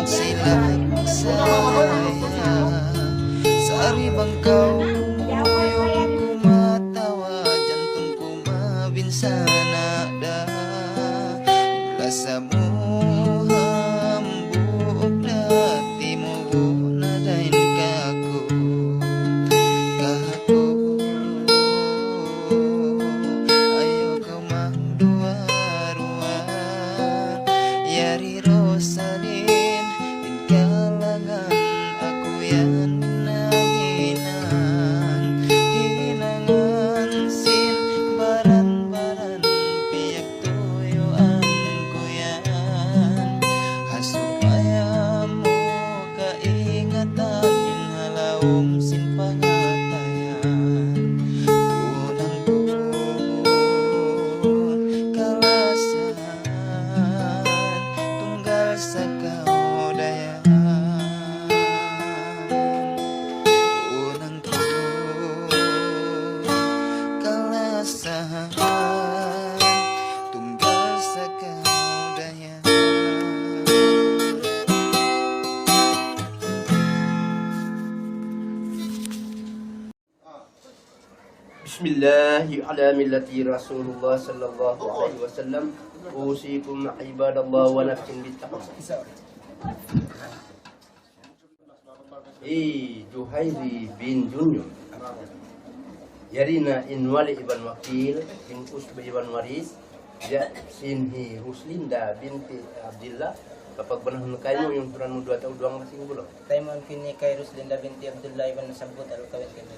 sila'y masaya. Sa ribangkaw yung kumatawa, jantong kumabinsana da. Lasa mo hambuk dati mo na dahin kako. Kako ayaw ka magduwa-ruan. Yari Rosalyn, inkalangan ako yan nanginan. Hinangan sin baran-baran, piyak tuyuan ko yan. Hasupaya mo kaingatan, inhalawom sin pangatayan. Tunang ko kalasan, tunggal sa kaudayan. Unang ko kalasan, tunggal sa kaudayan. Bismillahi ala millati Rasulullah sallallahu alaihi wasallam. Usikum ibadallah wa nafsin bittaqwa. Juhairi bin Junior Yarina in Wali ibn Wakil bin Usba ibn Waris ya sinhi Ruslinda binti Abdillah. Kapag panahon kayo yung turan mo 2 taon duang masing bulo. Tayo mo ang kini kay Ruslinda binti Abdullah ibn Sabut al-Kawin kini.